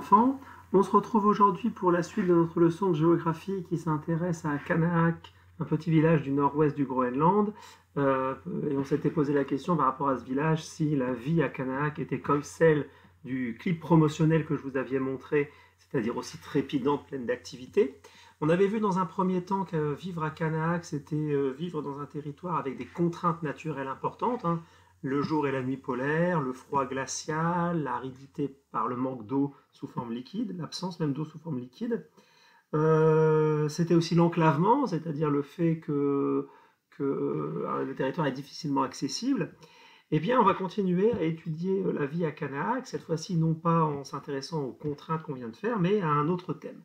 enfants. On se retrouve aujourd'hui pour la suite de notre leçon de géographie qui s'intéresse à Kanahak, un petit village du nord-ouest du Groenland. Et on s'était posé la question par rapport à ce village si la vie à Kanahak était comme celle du clip promotionnel que je vous avais montré, c'est-à-dire aussi trépidante, pleine d'activité. On avait vu dans un premier temps que vivre à Kanahak, c'était vivre dans un territoire avec des contraintes naturelles importantes, hein. Le jour et la nuit polaire, le froid glacial, l'aridité par le manque d'eau sous forme liquide, l'absence même d'eau sous forme liquide. C'était aussi l'enclavement, c'est-à-dire le fait que le territoire est difficilement accessible. Eh bien, on va continuer à étudier la vie à Kanahak, cette fois-ci non pas en s'intéressant aux contraintes qu'on vient de faire, mais à un autre thème.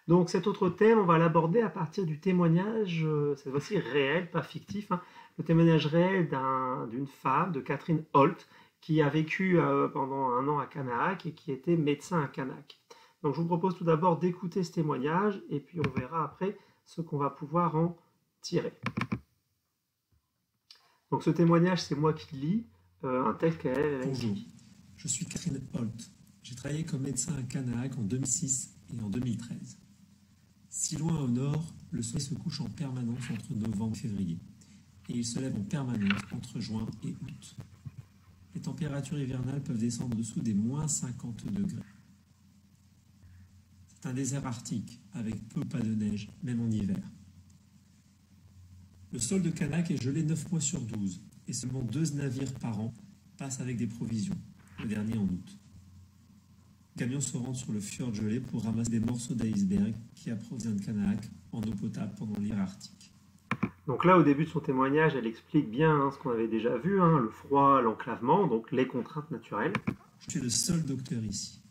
Donc cet autre thème, on va l'aborder à partir du témoignage, cette fois-ci réel, pas fictif, hein, le témoignage réel d'une femme, de Catherine Holt, qui a vécu pendant un an à Kanahak et qui était médecin à Kanahak. Donc je vous propose tout d'abord d'écouter ce témoignage et puis on verra après ce qu'on va pouvoir en tirer. Donc ce témoignage, c'est moi qui lis un texte qu'elle a Bonjour, je suis Catherine Holt. J'ai travaillé comme médecin à Kanahak en 2006 et en 2013. Si loin au nord, le soleil se couche en permanence entre novembre et février, et il se lève en permanence entre juin et août. Les températures hivernales peuvent descendre en dessous des moins 50 degrés. C'est un désert arctique, avec peu ou pas de neige, même en hiver. Le sol de Kanahak est gelé 9 mois sur 12, et seulement 2 navires par an passent avec des provisions, le dernier en août. Les camions se rendent sur le fjord gelé pour ramasser des morceaux d'iceberg qui approvisionnent Kanahak en eau potable pendant l'hiver arctique. Donc là, au début de son témoignage, elle explique bien ce qu'on avait déjà vu, le froid, l'enclavement, donc les contraintes naturelles. Je suis le seul docteur ici.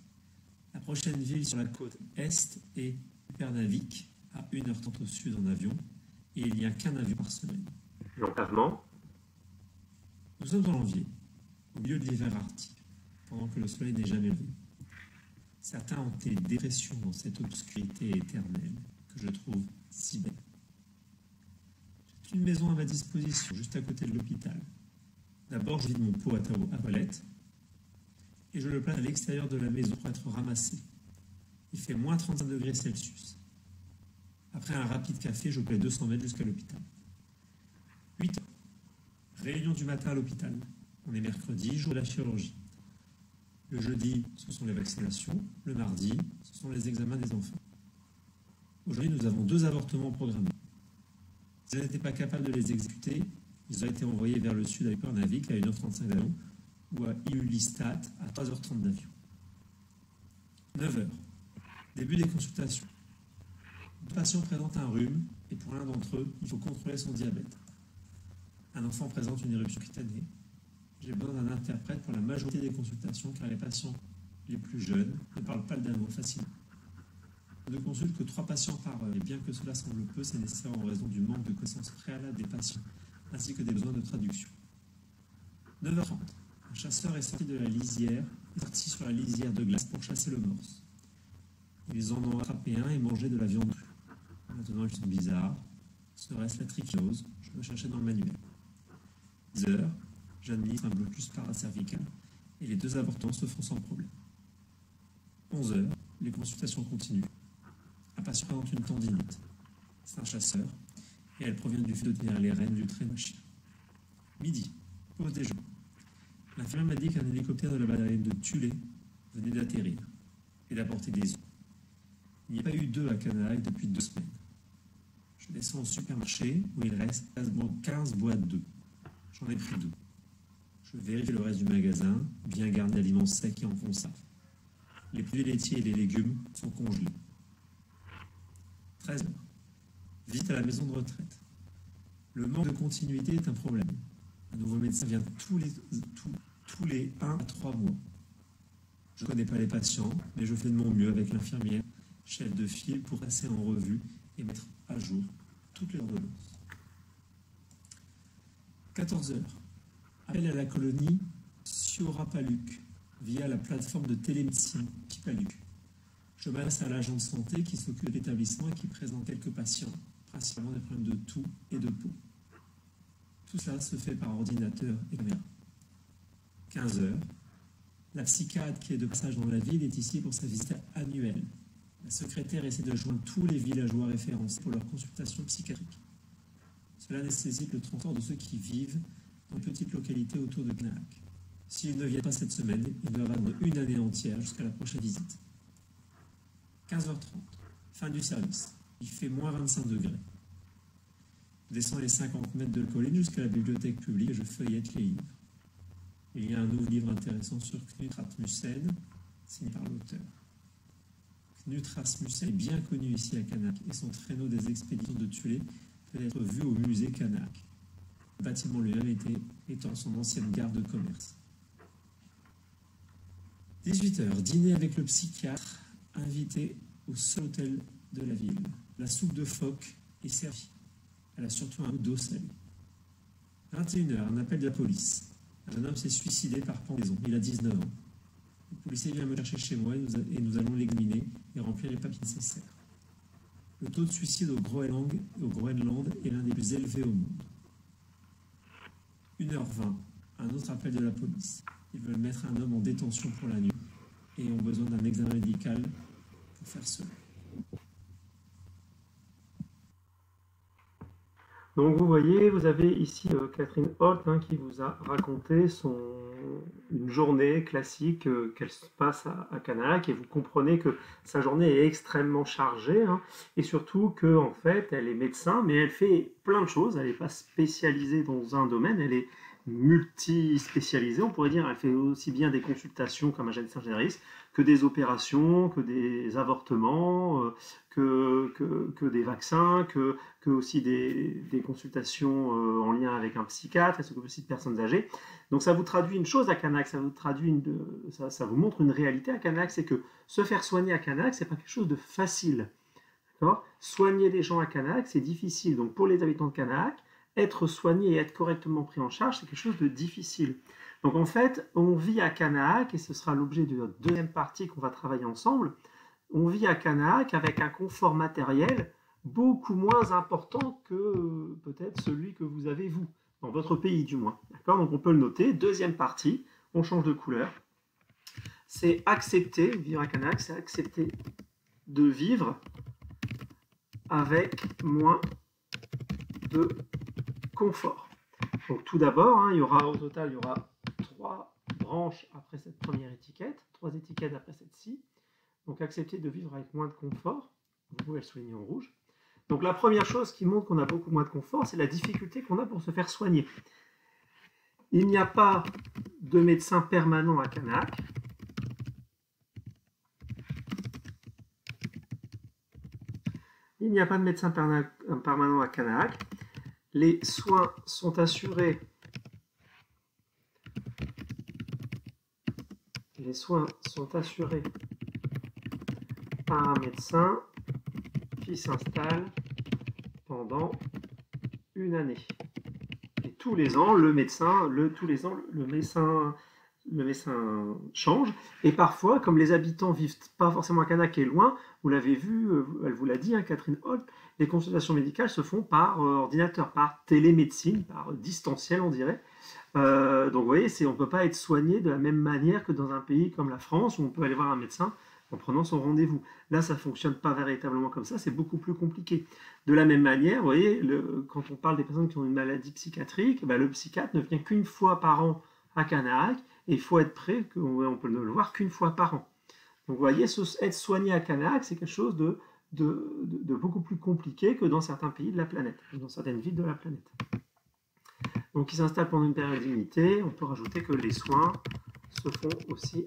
La prochaine ville sur la côte est est Upernavik, à 1h30 au sud en avion, et il n'y a qu'un avion par semaine. L'enclavement. Nous sommes en janvier, au milieu de l'hiver arctique, pendant que le soleil n'est jamais levé. Certains ont des dépressions dans cette obscurité éternelle que je trouve si belle. J'ai une maison à ma disposition, juste à côté de l'hôpital. D'abord, je vide mon pot à toilette et je le place à l'extérieur de la maison pour être ramassé. Il fait moins 35 degrés Celsius. Après un rapide café, je paie 200 mètres jusqu'à l'hôpital. 8 heures. Réunion du matin à l'hôpital. On est mercredi, jour de la chirurgie. Le jeudi, ce sont les vaccinations. Le mardi, ce sont les examens des enfants. Aujourd'hui, nous avons 2 avortements programmés. Si elles n'étaient pas capables de les exécuter, ils auraient été envoyés vers le sud à Upernavik à 1h35 d'avion ou à Ilulissat à 3h30 d'avion. 9h. Début des consultations. 2 patients présentent un rhume et pour l'un d'entre eux, il faut contrôler son diabète. Un enfant présente une éruption cutanée. J'ai besoin d'un interprète pour la majorité des consultations car les patients les plus jeunes ne parlent pas le danois facilement. Je ne consulte que 3 patients par heure et bien que cela semble peu, c'est nécessaire en raison du manque de connaissances préalables des patients ainsi que des besoins de traduction. 9h30. Un chasseur est sorti de la lisière, est parti sur la lisière de glace pour chasser le morse. Ils en ont attrapé un et mangé de la viande crue. Maintenant, ils sont bizarres. Serait-ce la trichose? Je dois chercher dans le manuel. 10h. J'administre un blocus paracervical et les 2 avortements se font sans problème. 11h. Les consultations continuent. Un patient présente une tendinite. C'est un chasseur et elle provient du fait de tenir les rênes du traîneau chien. Midi. Pause déjeuner. L'infirmière m'a dit qu'un hélicoptère de la bataillon de Thulé venait d'atterrir et d'apporter des œufs. Il n'y a pas eu d'œufs à Kanahak depuis 2 semaines. Je descends au supermarché où il reste 15 boîtes d'œufs. J'en ai pris 2. Je vérifie le reste du magasin, bien garni d'aliments secs et en conserve. Les produits laitiers et les légumes sont congelés. 13h. Visite à la maison de retraite. Le manque de continuité est un problème. Un nouveau médecin vient tous les 1 à 3 mois. Je ne connais pas les patients, mais je fais de mon mieux avec l'infirmière, chef de file, pour passer en revue et mettre à jour toutes les ordonnances. 14h. Appel à la colonie Siorapaluk via la plateforme de télémédecine Kipaluk. Je m'adresse à l'agent de santé qui s'occupe de l'établissement et qui présente quelques patients, principalement des problèmes de toux et de peau. Tout cela se fait par ordinateur et caméra. 15h. La psychiatre qui est de passage dans la ville est ici pour sa visite annuelle. La secrétaire essaie de joindre tous les villageois référencés pour leur consultation psychiatrique. Cela nécessite le transport de ceux qui vivent dans une petite localité autour de Canaac. S'ils ne viennent pas cette semaine, ils doivent attendre une année entière jusqu'à la prochaine visite. 15h30, fin du service. Il fait moins 25 degrés. Je descends les 50 mètres de la colline jusqu'à la bibliothèque publique et je feuillette les livres. Il y a un nouveau livre intéressant sur Knut Rasmussen, signé par l'auteur. Knut Rasmussen est bien connu ici à Canaac et son traîneau des expéditions de Thulé peut être vu au musée Canaac. Le bâtiment lui-même étant son ancienne gare de commerce. 18h, dîner avec le psychiatre, invité au seul hôtel de la ville. La soupe de phoque est servie. Elle a surtout un goût d'eau salée. 21h, un appel de la police. Un jeune homme s'est suicidé par pendaison. Il a 19 ans. Le policier vient me chercher chez moi et nous allons l'examiner et remplir les papiers nécessaires. Le taux de suicide au Groenland est l'un des plus élevés au monde. 1h20, un autre appel de la police. Ils veulent mettre un homme en détention pour la nuit et ont besoin d'un examen médical pour faire cela. Donc vous voyez, vous avez ici Catherine Holt qui vous a raconté une journée classique qu'elle se passe à Canaac, et vous comprenez que sa journée est extrêmement chargée et surtout qu'en fait elle est médecin, mais elle fait plein de choses. Elle n'est pas spécialisée dans un domaine, elle est multispécialisée, on pourrait dire. Elle fait aussi bien des consultations comme un médecin généraliste que des opérations, que des avortements, que des vaccins, que aussi des consultations en lien avec un psychiatre. Elle s'occupe aussi de personnes âgées. Donc ça vous traduit une chose à Canaac, ça vous montre une réalité à Canaac, c'est que se faire soigner à Canaac, c'est pas quelque chose de facile. Soigner des gens à Canaac, c'est difficile. Donc pour les habitants de Canaac, être soigné et être correctement pris en charge, c'est quelque chose de difficile. Donc en fait, on vit à Canaac, et ce sera l'objet de notre deuxième partie qu'on va travailler ensemble. On vit à Canaac avec un confort matériel beaucoup moins important que peut-être celui que vous avez vous, dans votre pays du moins. D'accord ? Donc on peut le noter. Deuxième partie, on change de couleur. C'est accepter, vivre à Canaac, c'est accepter de vivre avec moins de confort. Donc tout d'abord, au total, il y aura 3 branches après cette première étiquette, 3 étiquettes après cette-ci. Donc accepter de vivre avec moins de confort, vous pouvez le souligner en rouge. Donc la première chose qui montre qu'on a beaucoup moins de confort, c'est la difficulté qu'on a pour se faire soigner. Il n'y a pas de médecin permanent à Canaac. Il n'y a pas de médecin permanent à Canaac. Les soins sont assurés. Les soins sont assurés par un médecin qui s'installe pendant une année. Et tous les ans, le médecin change. Et parfois, comme les habitants vivent pas forcément à Canaac et loin, vous l'avez vu, elle vous l'a dit, Catherine Holt, les consultations médicales se font par ordinateur, par télémédecine, par distanciel, on dirait. Donc vous voyez, on ne peut pas être soigné de la même manière que dans un pays comme la France, où on peut aller voir un médecin en prenant son rendez-vous. Là, ça ne fonctionne pas véritablement comme ça, c'est beaucoup plus compliqué. De la même manière, vous voyez, quand on parle des personnes qui ont une maladie psychiatrique, le psychiatre ne vient qu'une fois par an à Canaac, et il faut être prêt, on peut ne le voir qu'une fois par an. Donc vous voyez, être soigné à Canaac, c'est quelque chose de beaucoup plus compliqué que dans certains pays de la planète, dans certaines villes de la planète. Donc il s'installe pendant une période limitée. On peut rajouter que les soins se font aussi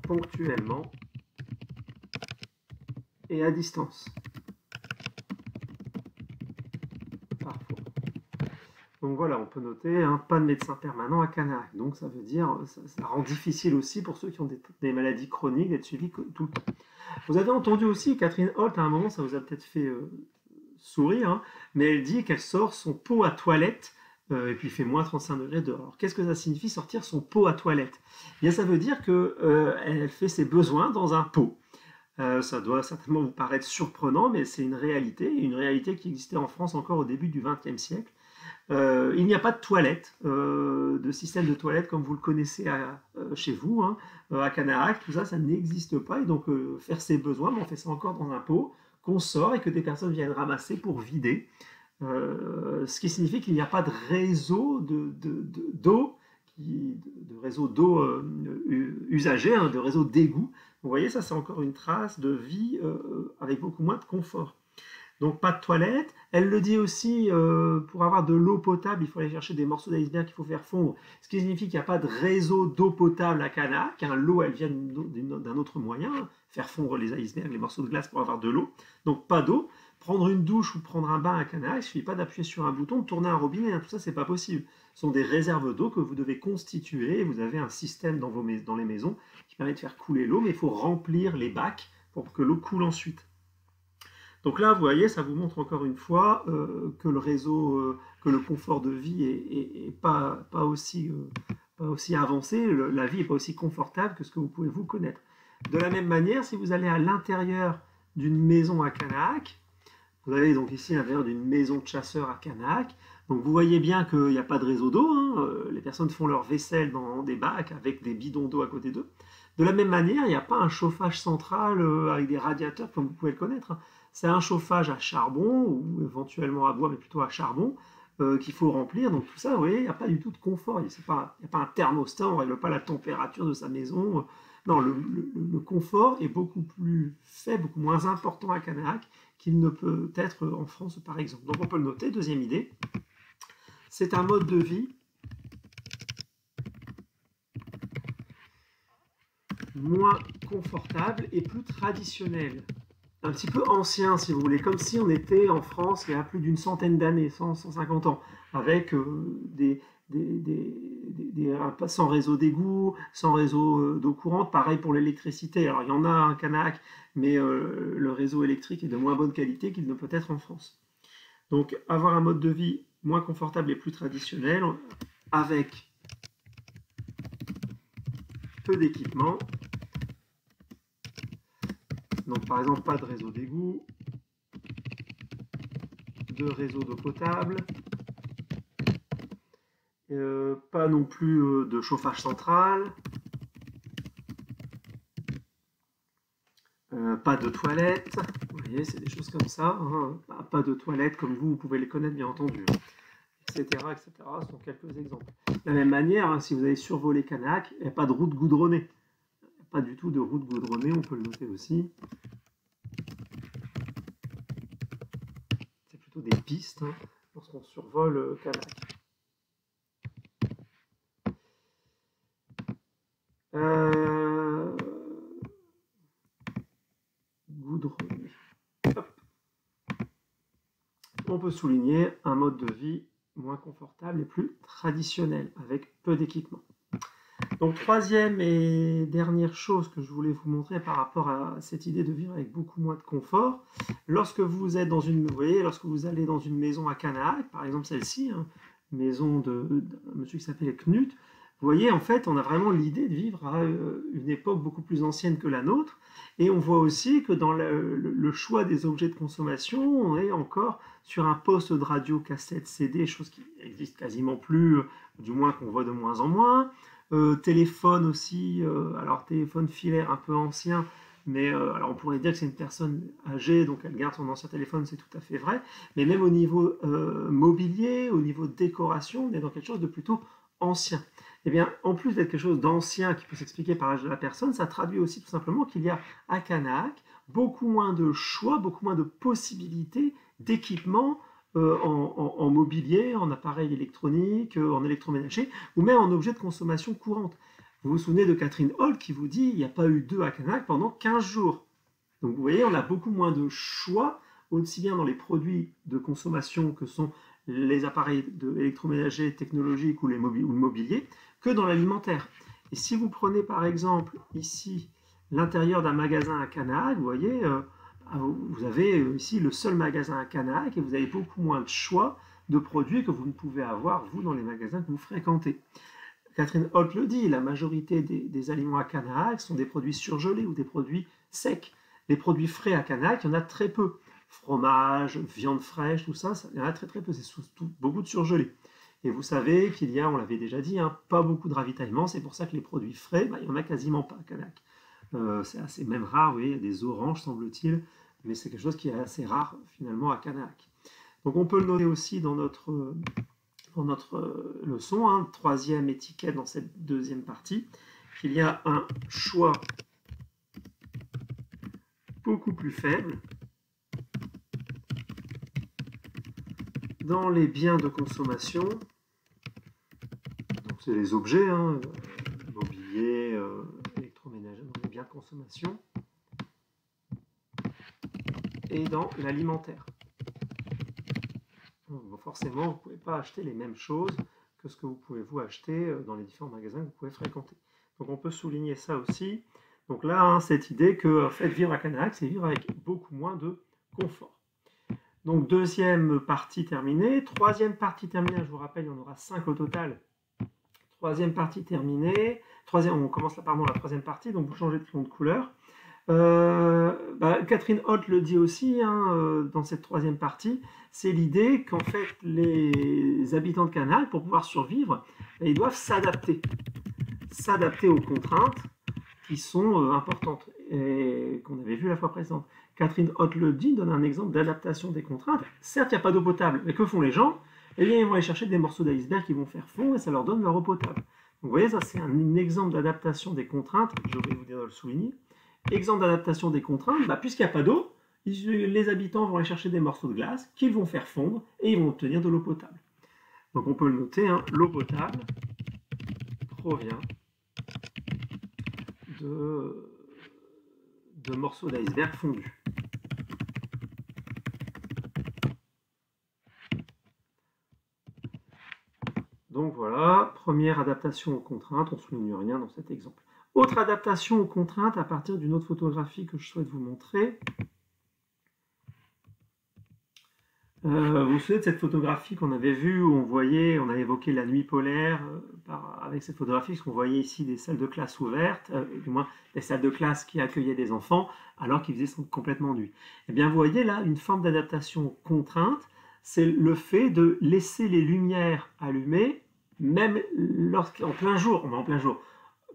ponctuellement et à distance. Parfois. Donc voilà, on peut noter pas de médecin permanent à Canaac. Donc ça veut dire, ça rend difficile aussi pour ceux qui ont des maladies chroniques d'être suivis tout le temps. Vous avez entendu aussi Catherine Holt, à un moment, ça vous a peut-être fait sourire, mais elle dit qu'elle sort son pot à toilette, et puis il fait moins 35 degrés dehors. Qu'est-ce que ça signifie sortir son pot à toilette ? Bien, ça veut dire qu'elle fait ses besoins dans un pot. Ça doit certainement vous paraître surprenant, mais c'est une réalité qui existait en France encore au début du XXe siècle. Il n'y a pas de toilette, de système de toilette comme vous le connaissez chez vous, hein. À Canahac, tout ça, ça n'existe pas. Et donc, faire ses besoins, on fait ça encore dans un pot qu'on sort et que des personnes viennent ramasser pour vider. Ce qui signifie qu'il n'y a pas de réseau d'eau, de réseau d'eau usagé, hein, de réseau d'égout. Vous voyez, ça c'est encore une trace de vie avec beaucoup moins de confort. Donc pas de toilette. Elle le dit aussi, pour avoir de l'eau potable, il faut aller chercher des morceaux d'iceberg qu'il faut faire fondre, ce qui signifie qu'il n'y a pas de réseau d'eau potable à Canahac, hein. L'eau, elle vient d'un autre moyen, hein, faire fondre les icebergs, les morceaux de glace pour avoir de l'eau. Donc pas d'eau. Prendre une douche ou prendre un bain à Canahac, il ne suffit pas d'appuyer sur un bouton, de tourner un robinet, hein. Tout ça, c'est pas possible. Ce sont des réserves d'eau que vous devez constituer. Vous avez un système dans les maisons qui permet de faire couler l'eau, mais il faut remplir les bacs pour que l'eau coule ensuite. Donc là, vous voyez, ça vous montre encore une fois que le réseau, que le confort de vie est pas aussi avancé, la vie n'est pas aussi confortable que ce que vous pouvez vous connaître. De la même manière, si vous allez à l'intérieur d'une maison à Canahac, vous avez donc ici l'intérieur d'une maison de chasseurs à Canahac, donc vous voyez bien qu'il n'y a pas de réseau d'eau, hein, les personnes font leur vaisselle dans des bacs avec des bidons d'eau à côté d'eux. De la même manière, il n'y a pas un chauffage central avec des radiateurs comme vous pouvez le connaître, hein. C'est un chauffage à charbon ou éventuellement à bois, mais plutôt à charbon, qu'il faut remplir. Donc tout ça, vous voyez, il n'y a pas du tout de confort. Il n'y a pas un thermostat, on ne règle pas la température de sa maison. Non, le confort est beaucoup plus faible, beaucoup moins important à Canahac qu'il ne peut être en France, par exemple. Donc on peut le noter. Deuxième idée, c'est un mode de vie moins confortable et plus traditionnel. Un petit peu ancien, si vous voulez, comme si on était en France il y a plus d'une centaine d'années, 150 ans, avec sans réseau d'égout, sans réseau d'eau courante, pareil pour l'électricité. Alors il y en a un Canahac, mais le réseau électrique est de moins bonne qualité qu'il ne peut être en France. Donc avoir un mode de vie moins confortable et plus traditionnel, avec peu d'équipement. Donc par exemple, pas de réseau d'égout, de réseau d'eau potable, pas non plus de chauffage central, pas de toilette, vous voyez, c'est des choses comme ça, hein. Pas de toilette comme vous pouvez les connaître bien entendu, etc., etc., ce sont quelques exemples. De la même manière, hein, si vous avez survolé Canahac, il n'y a pas de route goudronnée. Pas du tout de route goudronnée, on peut le noter aussi. C'est plutôt des pistes, hein, lorsqu'on survole Canahac. Goudronné. Hop. On peut souligner un mode de vie moins confortable et plus traditionnel, avec peu d'équipement. Donc troisième et dernière chose que je voulais vous montrer par rapport à cette idée de vivre avec beaucoup moins de confort, lorsque vous êtes lorsque vous allez dans une maison à Canahac, par exemple celle-ci, hein, maison d'un monsieur qui s'appelle Knut, vous voyez, en fait, on a vraiment l'idée de vivre à une époque beaucoup plus ancienne que la nôtre, et on voit aussi que dans le choix des objets de consommation, on est encore sur un poste de radio, cassette, CD, chose qui n'existe quasiment plus, du moins qu'on voit de moins en moins. Téléphone aussi, alors téléphone filaire un peu ancien, mais alors on pourrait dire que c'est une personne âgée, donc elle garde son ancien téléphone, c'est tout à fait vrai, mais même au niveau mobilier, au niveau décoration, on est dans quelque chose de plutôt ancien. Eh bien, en plus d'être quelque chose d'ancien qui peut s'expliquer par l'âge de la personne, ça traduit aussi tout simplement qu'il y a à Canahac beaucoup moins de choix, beaucoup moins de possibilités d'équipement en mobilier, en appareil électronique, en électroménager, ou même en objets de consommation courante. Vous vous souvenez de Catherine Holt qui vous dit qu'il n'y a pas eu d'œufs à Canahac pendant 15 jours. Donc vous voyez, on a beaucoup moins de choix, aussi bien dans les produits de consommation que sont les appareils électroménagers technologiques ou le mobilier, que dans l'alimentaire. Et si vous prenez par exemple ici l'intérieur d'un magasin à Canahac, vous voyez, vous avez ici le seul magasin à Canahac et vous avez beaucoup moins de choix de produits que vous ne pouvez avoir, vous, dans les magasins que vous fréquentez. Catherine Holt le dit, la majorité des aliments à Canahac sont des produits surgelés ou des produits secs. Les produits frais à Canahac, il y en a très peu. fromage, viande fraîche, tout ça, il y en a très très peu, c'est surtout beaucoup de surgelés. Et vous savez qu'il y a, on l'avait déjà dit, hein, pas beaucoup de ravitaillement, c'est pour ça que les produits frais, il n'y en a quasiment pas à Canac. C'est assez même rare, oui, il y a des oranges semble-t-il, mais c'est quelque chose qui est assez rare finalement à Canac. Donc on peut le noter aussi dans notre leçon, hein, troisième étiquette dans cette deuxième partie, qu'il y a un choix beaucoup plus faible dans les biens de consommation. Donc c'est les objets, hein, mobilier, électroménager, dans les biens de consommation, et dans l'alimentaire. Forcément, vous ne pouvez pas acheter les mêmes choses que ce que vous pouvez vous acheter dans les différents magasins que vous pouvez fréquenter. Donc on peut souligner ça aussi. Donc là, hein, cette idée que en fait, vivre à Canac, c'est vivre avec beaucoup moins de confort. Donc deuxième partie terminée. Troisième partie terminée, je vous rappelle, il y en aura 5 au total. Troisième partie terminée. On commence la troisième partie, donc vous changez de crayon de couleur. Catherine Hott le dit aussi hein, dans cette troisième partie, c'est l'idée qu'en fait les habitants de Canac, pour pouvoir survivre, ils doivent s'adapter aux contraintes qui sont importantes et qu'on avait vu la fois précédente. Catherine Hott le dit, donne un exemple d'adaptation des contraintes. Certes, il n'y a pas d'eau potable, mais que font les gens? Eh bien, ils vont aller chercher des morceaux d'iceberg qui vont faire fondre et ça leur donne leur eau potable. Donc vous voyez, ça c'est un exemple d'adaptation des contraintes, je vais vous dire de le souligner. Exemple d'adaptation des contraintes, puisqu'il n'y a pas d'eau, les habitants vont aller chercher des morceaux de glace qu'ils vont faire fondre et ils vont obtenir de l'eau potable. Donc on peut le noter, hein, l'eau potable provient de morceaux d'iceberg fondus. Donc voilà, première adaptation aux contraintes, on ne souligne rien dans cet exemple. Autre adaptation aux contraintes à partir d'une autre photographie que je souhaite vous montrer. Vous vous souvenez de cette photographie qu'on avait vue où on a évoqué la nuit polaire avec cette photographie, parce qu'on voyait ici des salles de classe ouvertes, du moins des salles de classe qui accueillaient des enfants alors qu'il faisait complètement nuit. Eh bien vous voyez là une forme d'adaptation aux contraintes, c'est le fait de laisser les lumières allumées, même en plein jour,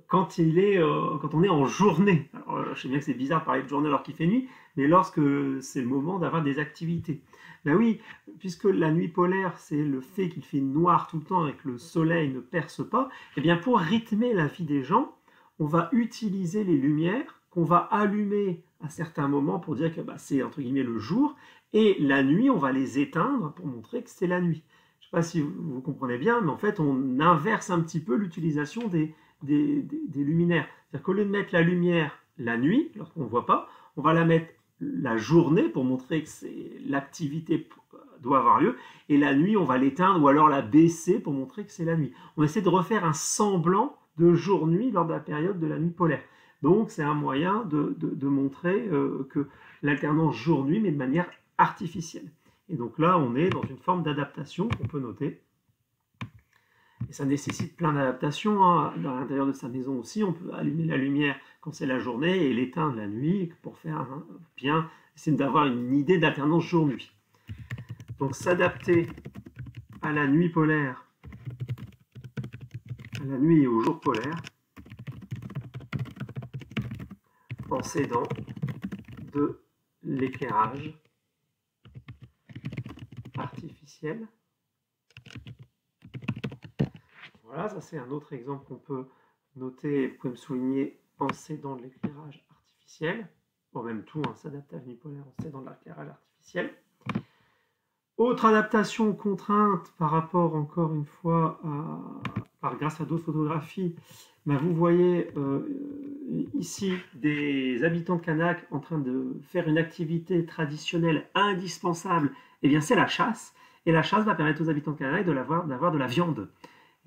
quand on est en journée. Alors, je sais bien que c'est bizarre de parler de journée alors qu'il fait nuit, mais lorsque c'est le moment d'avoir des activités. Ben oui, puisque la nuit polaire, c'est le fait qu'il fait noir tout le temps et que le soleil ne perce pas, eh bien pour rythmer la vie des gens, on va utiliser les lumières qu'on va allumer à certains moments pour dire que c'est entre guillemets le jour, et la nuit, on va les éteindre pour montrer que c'est la nuit. Je ne sais pas si vous comprenez bien, mais en fait, on inverse un petit peu l'utilisation des luminaires. C'est-à-dire qu'au lieu de mettre la lumière la nuit, lorsqu'on ne voit pas, on va la mettre la journée pour montrer que l'activité doit avoir lieu, et la nuit, on va l'éteindre ou alors la baisser pour montrer que c'est la nuit. On essaie de refaire un semblant de jour-nuit lors de la période de la nuit polaire. Donc c'est un moyen de montrer que l'alternance jour-nuit, mais de manière artificielle. Et donc là, on est dans une forme d'adaptation qu'on peut noter. Et ça nécessite plein d'adaptations. Hein. Dans l'intérieur de sa maison aussi, on peut allumer la lumière quand c'est la journée et l'éteindre la nuit pour faire bien, essayer d'avoir une idée d'alternance jour-nuit. Donc s'adapter à la nuit polaire, à la nuit et au jour polaire, penser dans de l'éclairage artificiel. Voilà, ça c'est un autre exemple qu'on peut noter, vous pouvez me souligner, penser dans de l'éclairage artificiel. Bon, même tout, hein, s'adapter à la nuit polaire, on sait dans de l'éclairage artificiel. Autre adaptation aux contraintes par rapport, encore une fois, grâce à d'autres photographies, vous voyez ici des habitants de Canac en train de faire une activité traditionnelle indispensable, et bien c'est la chasse. Et la chasse va permettre aux habitants de Canac d'avoir de la viande.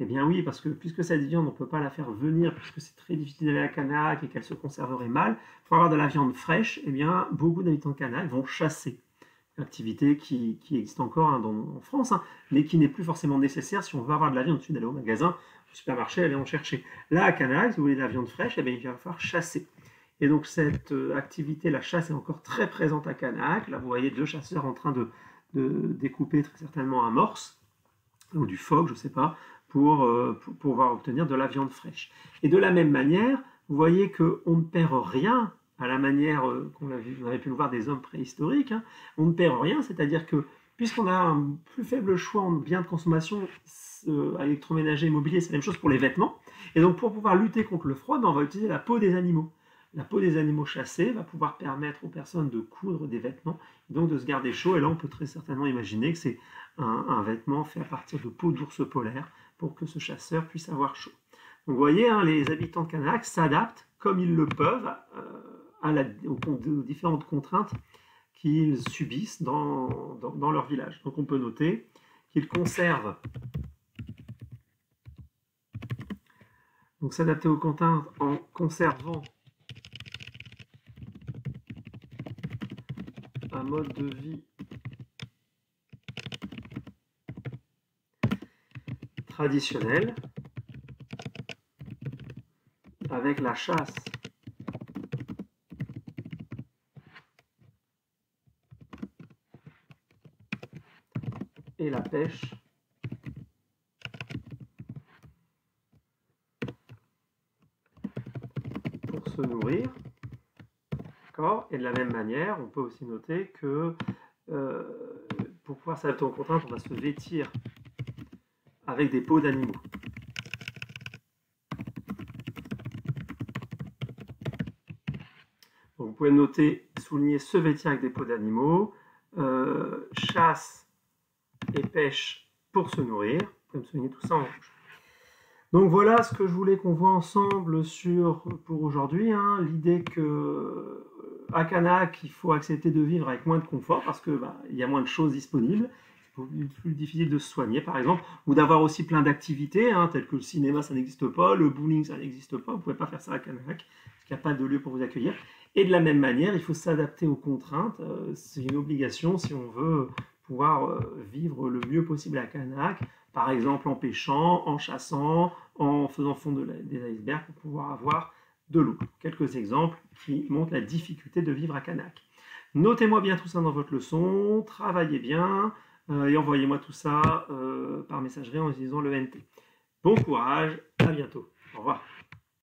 Eh bien oui, parce que puisque cette viande, on ne peut pas la faire venir, puisque c'est très difficile d'aller à Canac et qu'elle se conserverait mal, pour avoir de la viande fraîche, eh bien beaucoup d'habitants de Canac vont chasser. Une activité qui existe encore en France, hein, mais qui n'est plus forcément nécessaire si on veut avoir de la viande. Au-dessus d'aller au magasin, au supermarché, aller en chercher. Là, à Canac, si vous voulez de la viande fraîche, eh bien, il va falloir chasser. Et donc cette activité, la chasse, est encore très présente à Canaque. Là, vous voyez deux chasseurs en train de découper très certainement un morse, ou du phoque, je ne sais pas, pour pouvoir obtenir de la viande fraîche. Et de la même manière, vous voyez qu'on ne perd rien à la manière qu'on avait pu le voir des hommes préhistoriques. Hein. On ne perd rien, c'est-à-dire que puisqu'on a un plus faible choix en biens de consommation électroménager, immobilier, c'est la même chose pour les vêtements. Et donc pour pouvoir lutter contre le froid, on va utiliser la peau des animaux. La peau des animaux chassés va pouvoir permettre aux personnes de coudre des vêtements, et donc de se garder chaud. Et là, on peut très certainement imaginer que c'est un vêtement fait à partir de peau d'ours polaire pour que ce chasseur puisse avoir chaud. Donc vous voyez, hein, les habitants de Canaque s'adaptent comme ils le peuvent aux différentes contraintes qu'ils subissent dans leur village. Donc on peut noter qu'ils conservent, donc s'adapter aux contraintes en conservant un mode de vie traditionnel avec la chasse et la pêche pour se nourrir. Et de la même manière, on peut aussi noter que pour pouvoir s'adapter aux contraintes, on va se vêtir avec des peaux d'animaux. Donc vous pouvez noter, souligner se vêtir avec des peaux d'animaux, chasse et pêche pour se nourrir. Vous pouvez me souligner tout ça en rouge. Donc voilà ce que je voulais qu'on voit ensemble pour aujourd'hui. Hein. L'idée que à Canaque, il faut accepter de vivre avec moins de confort parce qu'il y a moins de choses disponibles. C'est plus difficile de se soigner, par exemple, ou d'avoir aussi plein d'activités, hein, telles que le cinéma, ça n'existe pas, le bowling, ça n'existe pas. Vous ne pouvez pas faire ça à Canaque, parce qu'il n'y a pas de lieu pour vous accueillir. Et de la même manière, il faut s'adapter aux contraintes. C'est une obligation si on veut pouvoir vivre le mieux possible à Canaque, par exemple en pêchant, en chassant, en faisant fondre des icebergs pour pouvoir avoir de l'eau. Quelques exemples qui montrent la difficulté de vivre à Canaque. Notez-moi bien tout ça dans votre leçon, travaillez bien et envoyez-moi tout ça par messagerie en utilisant le NT. Bon courage, à bientôt. Au revoir.